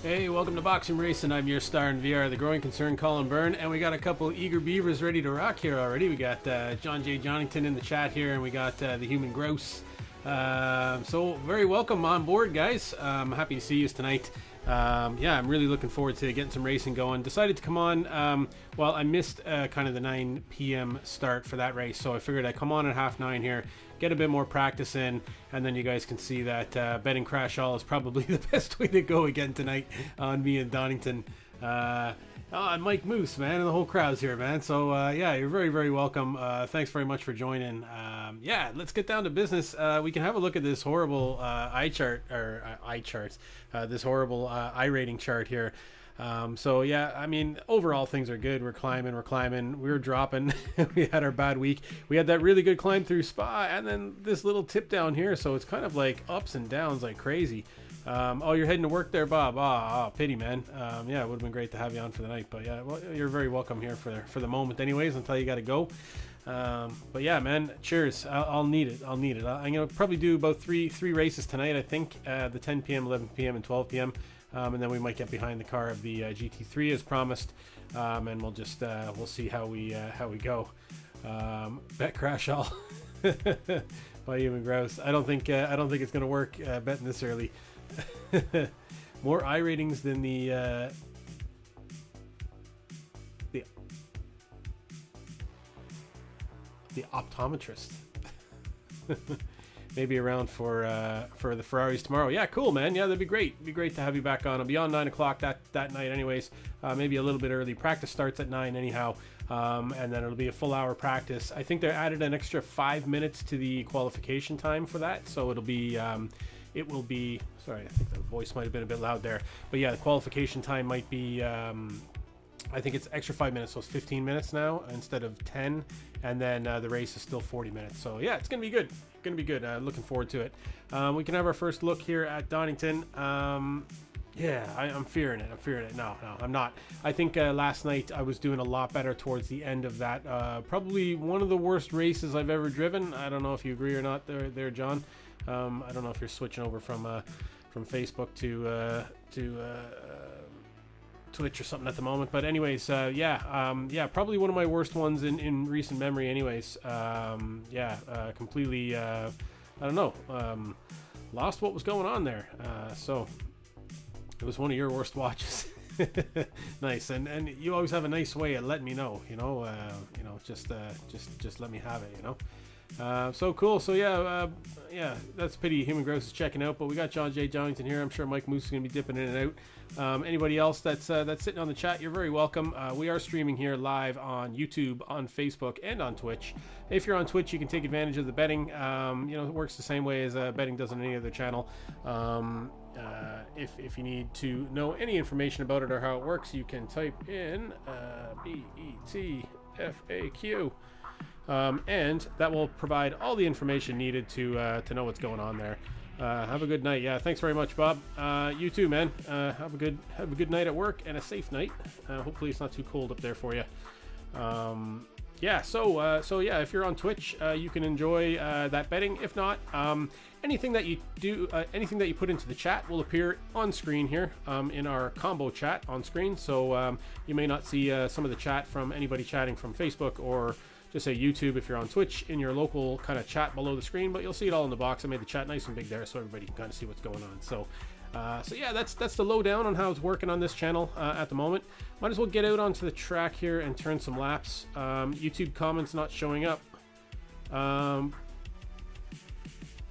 Hey, welcome to Boxing Racing. I'm your star in VR, the growing concern, Colin Byrne, and we got a couple eager beavers ready to rock here already. We got John J. Donington in the chat here, and we got the Human Grouse. So very welcome on board, guys. I'm happy to see you tonight. Yeah, I'm really looking forward to getting some racing going. Decided to come on, well, I missed kind of the 9 p.m. start for that race, so I figured I'd come on at 9:30 here, get a bit more practice in, and then you guys can see that betting crash all is probably the best way to go again tonight on me and Donington. And Mike Moose, man, and the whole crowd's here, man. So yeah, you're very, very welcome. Thanks very much for joining. Yeah, let's get down to business. We can have a look at this horrible this horrible iRating chart here. So yeah, I mean, overall things are good. We're climbing, we're dropping. We had our bad week. We had that really good climb through Spa, and then this little tip down here. So it's kind of like ups and downs like crazy. Oh, you're heading to work there, Bob. Pity, man. Yeah, it would have been great to have you on for the night, but yeah, well, you're very welcome here for the moment anyways, until you got to go. But yeah, man, cheers. I'll need it. I'm gonna probably do about three races tonight, I think. The 10 p.m., 11 p.m., and 12 p.m. And then we might get behind the car of the GT3 as promised, and we'll just we'll see how we go. Bet crash all by Human Grouse. I don't think it's gonna work betting this early. More iRatings than the optometrist. Maybe around for the Ferraris tomorrow. Yeah, cool, man. Yeah, that'd be great. It'd be great to have you back on. I'll be on 9 o'clock that night anyways. Maybe a little bit early. Practice starts at 9 anyhow. And then it'll be a full hour practice. I think they added an extra 5 minutes to the qualification time for that. So it'll be it will be, sorry, I think the voice might have been a bit loud there. But yeah, the qualification time might be, I think it's extra 5 minutes, so it's 15 minutes now instead of 10. And then the race is still 40 minutes. So yeah, it's going to be good. Looking forward to it. We can have our first look here at Donington. Yeah, I'm fearing it. No, I'm not. I think last night I was doing a lot better towards the end of that. Probably one of the worst races I've ever driven. I don't know if you agree or not there, John. I don't know if you're switching over from Facebook to Twitch or something at the moment, but anyways, yeah, probably one of my worst ones in recent memory. Anyways, completely, I don't know, lost what was going on there. So it was one of your worst watches. Nice, and you always have a nice way of letting me know. Just let me have it. So cool. So yeah, that's a pity Human Grouse is checking out, but we got John J. Donington here. I'm sure Mike Moose is going to be dipping in and out. Anybody else that's sitting on the chat, you're very welcome. We are streaming here live on YouTube, on Facebook, and on Twitch. If you're on Twitch, you can take advantage of the betting. It works the same way as betting does on any other channel. If you need to know any information about it or how it works, you can type in BETFAQ. And that will provide all the information needed to know what's going on there. Have a good night. Yeah, thanks very much, Bob. You too, man. Have a good night at work and a safe night. Hopefully it's not too cold up there for you. Yeah, so yeah, if you're on Twitch, you can enjoy that betting. If not, anything that you do, anything that you put into the chat will appear on screen here in our combo chat on screen. So you may not see some of the chat from anybody chatting from Facebook or just say YouTube if you're on Twitch in your local kind of chat below the screen, but you'll see it all in the box. I made the chat nice and big there so everybody can kind of see what's going on. So yeah, that's the lowdown on how it's working on this channel at the moment. Might as well get out onto the track here and turn some laps. YouTube comments not showing up, but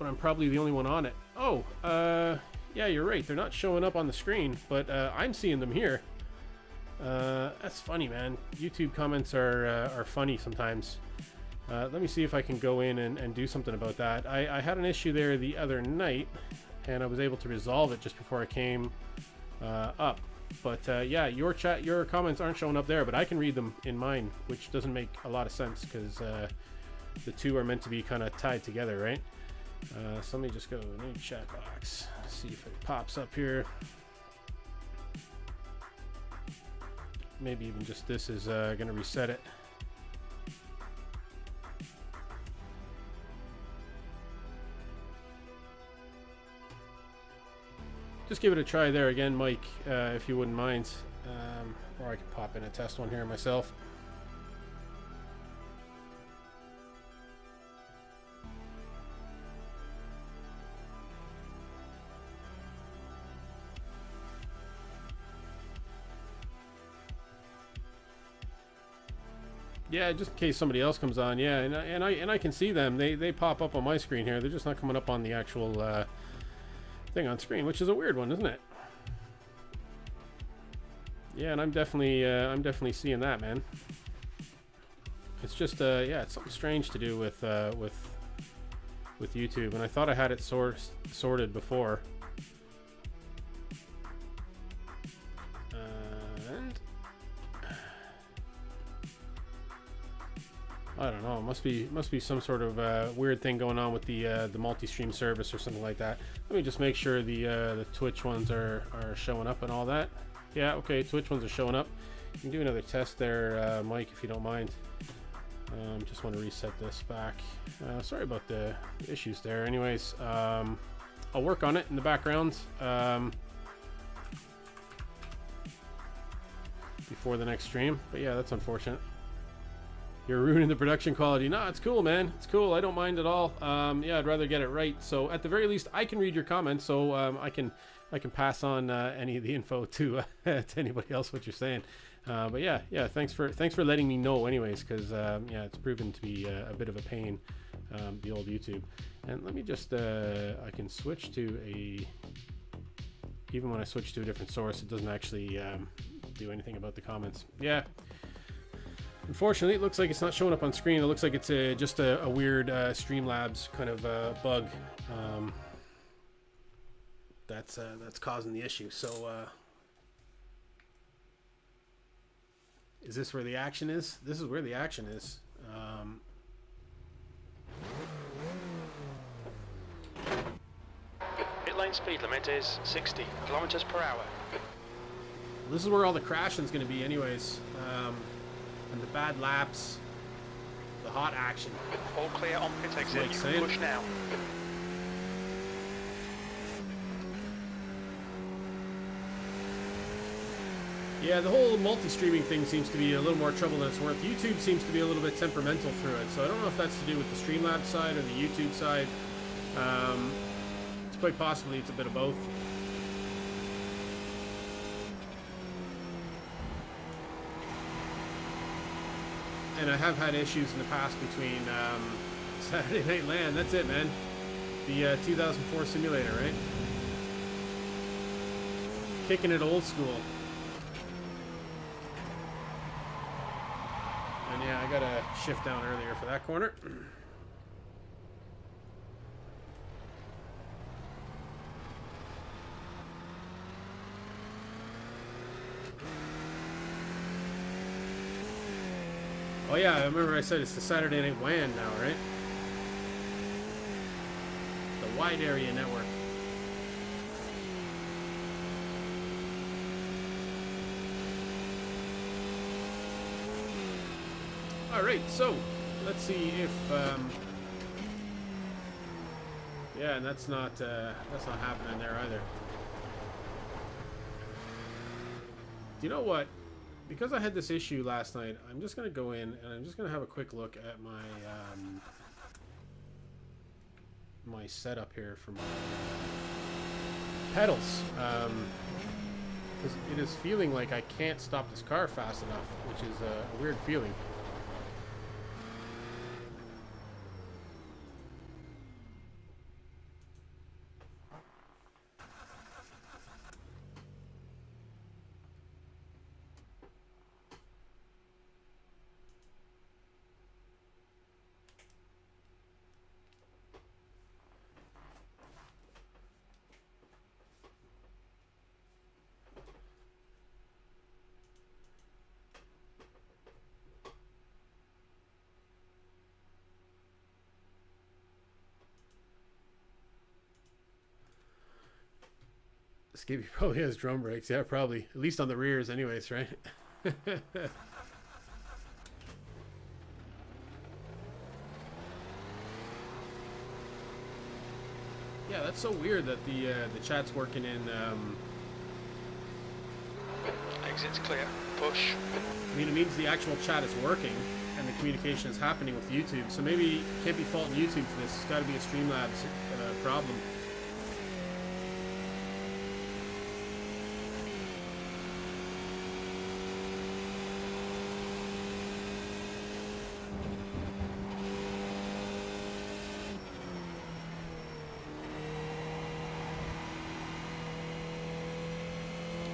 I'm probably the only one on it. Oh, yeah, you're right. They're not showing up on the screen, but I'm seeing them here. That's funny, man. YouTube comments are funny sometimes. Let me see if I can go in and do something about that. I had an issue there the other night, and I was able to resolve it just before I came up. But yeah, your comments aren't showing up there, but I can read them in mine, which doesn't make a lot of sense because the two are meant to be kind of tied together, right? So let me just go new chat box, see if it pops up here. Maybe even just this is going to reset it. Just give it a try there again, Mike, if you wouldn't mind. Or I could pop in a test one here myself. Yeah, just in case somebody else comes on. Yeah, and I can see them. They pop up on my screen here. They're just not coming up on the actual thing on screen, which is a weird one, isn't it? Yeah, and I'm definitely seeing that, man. It's just yeah, it's something strange to do with YouTube, and I thought I had it sorted before. And I don't know. It must be some sort of weird thing going on with the multi-stream service or something like that. Let me just make sure the Twitch ones are showing up and all that. Yeah, okay, Twitch ones are showing up. You can do another test there, Mike, if you don't mind. Just want to reset this back. Sorry about the issues there. Anyways, I'll work on it in the background before the next stream. But yeah, that's unfortunate. You're ruining the production quality. No, it's cool, man. It's cool. I don't mind at all. Yeah, I'd rather get it right. So at the very least, I can read your comments, so I can pass on any of the info to anybody else what you're saying. But yeah, thanks for letting me know, anyways, because yeah, it's proven to be a bit of a pain, the old YouTube. And let me just I can switch to even when I switch to a different source, it doesn't actually do anything about the comments. Yeah. Unfortunately, it looks like it's not showing up on screen. It looks like it's just a weird Streamlabs kind of bug that's causing the issue. So is this where the action is? This is where the action is. Pit lane speed limit is 60 kilometers per hour. This is where all the crashing is going to be, anyways. And the bad laps, the hot action. All clear on pit exit. You can push now. Yeah, the whole multi-streaming thing seems to be a little more trouble than it's worth. YouTube seems to be a little bit temperamental through it, so I don't know if that's to do with the Streamlabs side or the YouTube side. It's quite possibly it's a bit of both. And I have had issues in the past between Saturday Night Land. That's it, man. The 2004 simulator, right? Kicking it old school. And yeah, I gotta shift down earlier for that corner. Oh yeah, I remember I said it's the Saturday Night WAN now, right? The Wide Area Network. All right, so let's see if yeah, and that's not happening there either. Do you know what? Because I had this issue last night, I'm just going to go in and I'm just going to have a quick look at my my setup here for my pedals, because it is feeling like I can't stop this car fast enough, which is a weird feeling. Skippy probably has drum brakes. Yeah, probably. At least on the rears anyways, right? Yeah, that's so weird that the chat's working in... Exit's clear. Push. I mean, it means the actual chat is working and the communication is happening with YouTube. So maybe you can't be faulting YouTube for this. It's got to be a Streamlabs problem.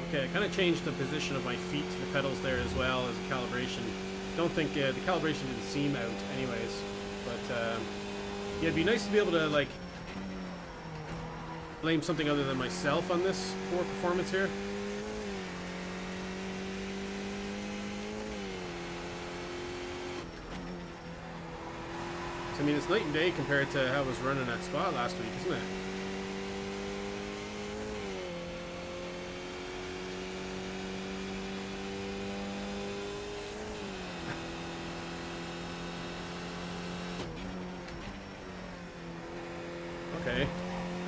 Okay, I kind of changed the position of my feet to the pedals there as well as a calibration. Don't think the calibration didn't seem out anyways, but yeah, it'd be nice to be able to like blame something other than myself on this poor performance here. So, I mean, it's night and day compared to how I was running at Spa last week, isn't it? Okay,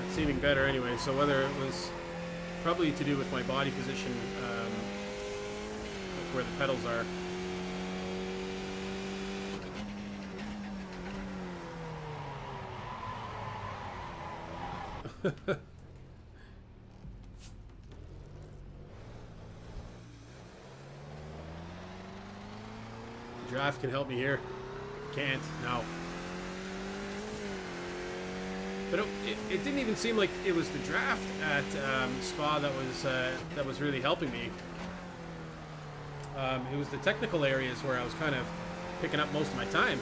that's seeming better anyway. So whether it was probably to do with my body position, with where the pedals are. Draft can help me here. Can't, no. But it didn't even seem like it was the draft at Spa that was really helping me. It was the technical areas where I was kind of picking up most of my time.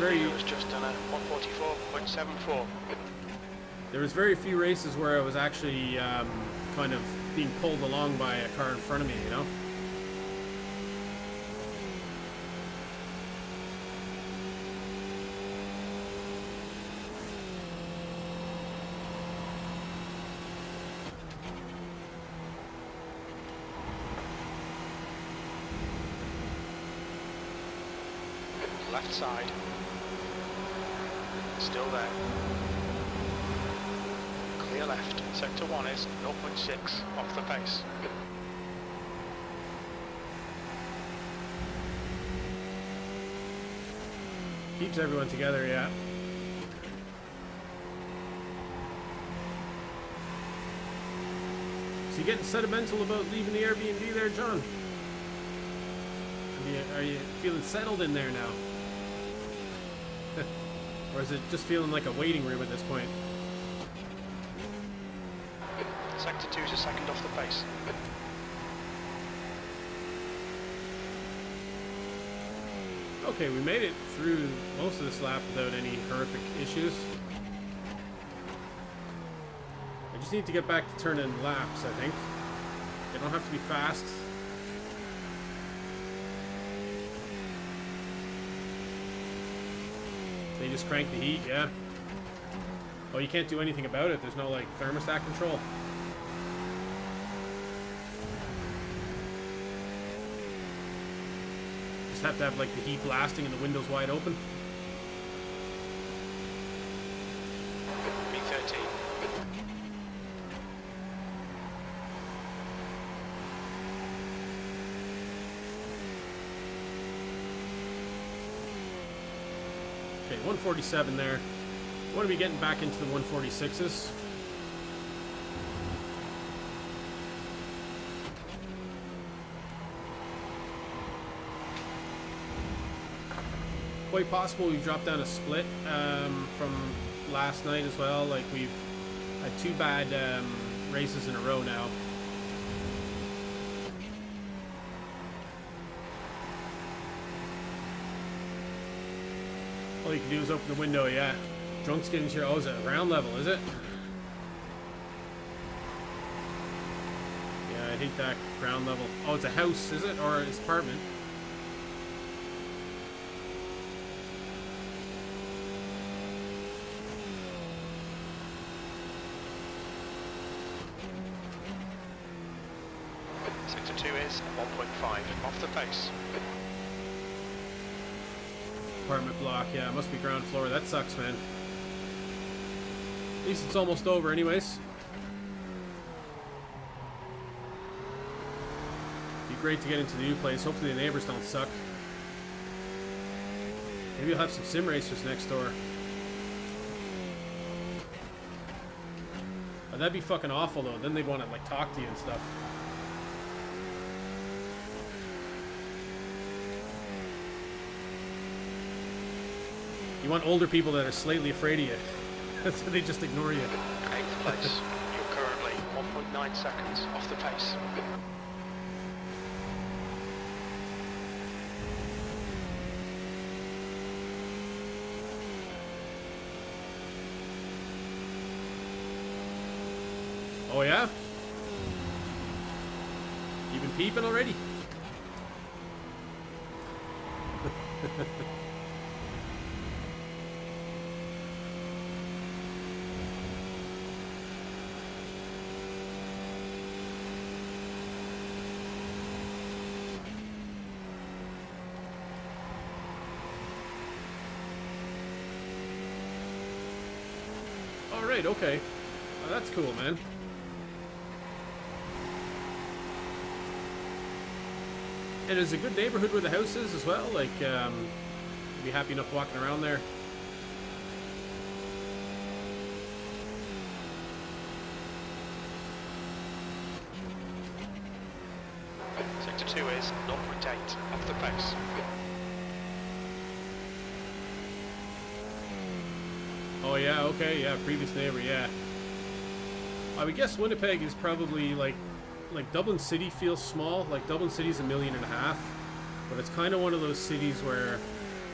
It was just on a 144.74. There was very few races where I was actually kind of being pulled along by a car in front of me, you know? Left side. Still there. Clear left. Sector 1 is 0.6 off the pace. Keeps everyone together, yeah. So you getting sentimental about leaving the Airbnb there, John? Are you feeling settled in there now? Or is it just feeling like a waiting room at this point? Sector 2 is a second off the pace. Okay, we made it through most of this lap without any horrific issues. I just need to get back to turning laps, I think. They don't have to be fast. They just crank the heat, yeah. Oh, you can't do anything about it. There's no, like, thermostat control. Just have to have, like, the heat blasting and the windows wide open. B13. Okay, 147 there. I want to be getting back into the 146s. Quite possible we've dropped down a split from last night as well. Like, we've had two bad races in a row now. All you can do is open the window, yeah. Drunk's getting here. Oh, is it ground level, is it? Yeah, I hate that ground level. Oh, it's a house, is it? Or it's apartment? Sector 2 is 1.5 off the pace. Apartment block, yeah, it must be ground floor. That sucks, man. At least it's almost over anyways. Be great to get into the new place. Hopefully the neighbors don't suck. Maybe you'll have some sim racers next door. Oh, that'd be fucking awful though. Then they'd want to like talk to you and stuff. You want older people that are slightly afraid of you. So they just ignore you. 8th place. You're currently 1.9 seconds off the pace. Oh yeah? You've been peeping already? Alright, okay. Oh, that's cool, man. And it's a good neighborhood where the house is as well. Like, you'd be happy enough walking around there. Sector 2 is 0.8 off the pace. Oh yeah, okay, yeah, previous neighbor, yeah. I would guess Winnipeg is probably like Dublin City feels small. Like Dublin City's 1.5 million, but it's kind of one of those cities where,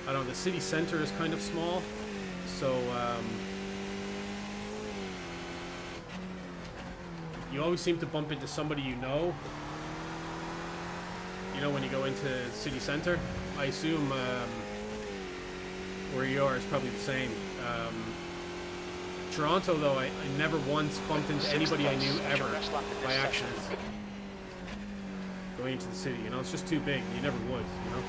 I don't know, the city center is kind of small. So you always seem to bump into somebody you know. You know, when you go into city center. I assume where you are is probably the same. Toronto, though, I never once bumped into anybody I knew ever by accident going into the city. You know, it's just too big. You never would, you know.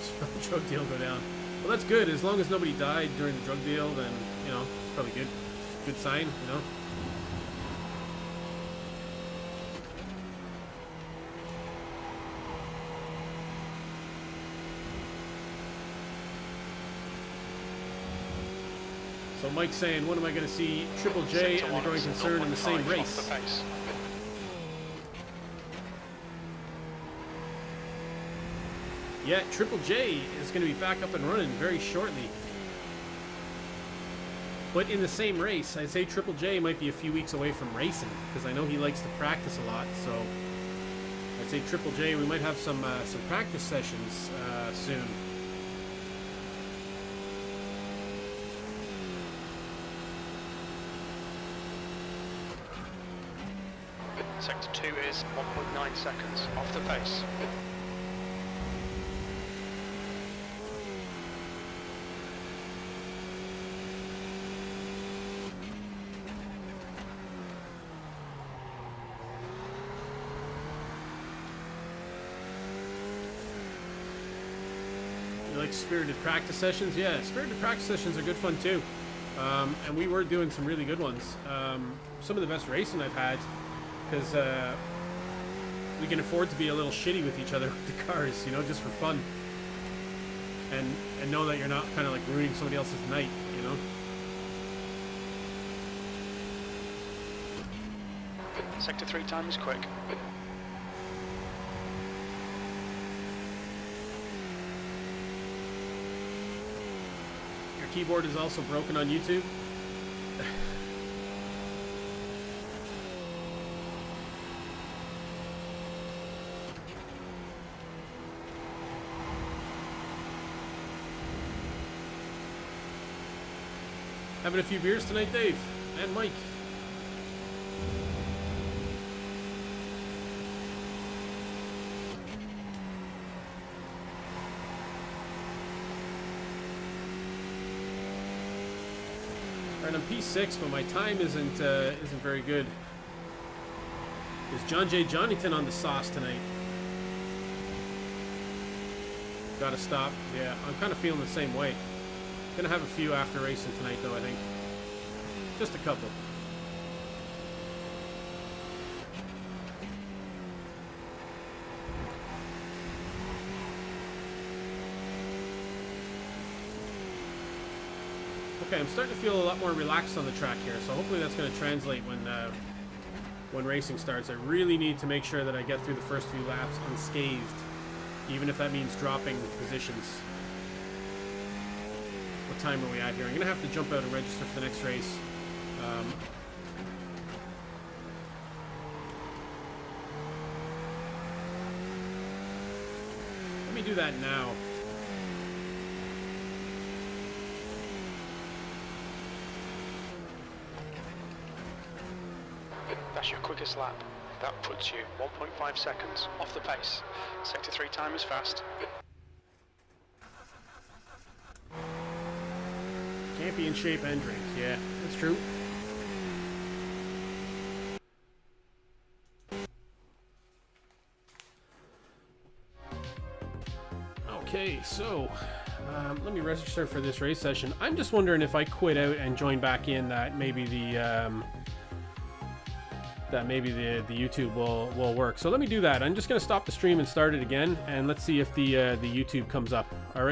So drug deal go down. Well, that's good. As long as nobody died during the drug deal, then, you know, it's probably good. Good sign, you know. So Mike's saying, when am I going to see Triple J and the Growing Concern in the same race? Yeah, Triple J is going to be back up and running very shortly. But in the same race, I'd say Triple J might be a few weeks away from racing, because I know he likes to practice a lot. So I'd say Triple J, we might have some practice sessions soon. Sector 2 is 1.9 seconds off the pace. You like spirited practice sessions? Yeah, spirited practice sessions are good fun too. And we were doing some really good ones. Some of the best racing I've had, because we can afford to be a little shitty with each other with the cars, you know, just for fun, and know that you're not kind of like ruining somebody else's night, you know. Sector 3 time is quick. Your keyboard is also broken on YouTube. Having a few beers tonight, Dave and Mike. Alright, I'm P6, but my time isn't very good. There's John J. Donington on the sauce tonight. Gotta stop. Yeah, I'm kind of feeling the same way. Gonna have a few after racing tonight, though, I think. Just a couple. Okay, I'm starting to feel a lot more relaxed on the track here, so hopefully that's going to translate when racing starts. I really need to make sure that I get through the first few laps unscathed. even if that means dropping positions. What time are we at here? I'm going to have to jump out and register for the next race. Let me do that now. That's your quickest lap. That puts you 1.5 seconds off the pace. Sector 3 time is fast. Can't be in shape and drink. Yeah, that's true. Okay, so let me register for this race session. I'm just wondering if I quit out and join back in, that maybe the YouTube will work. So let me do that. I'm just going to stop the stream and start it again, and let's see if the YouTube comes up. All right.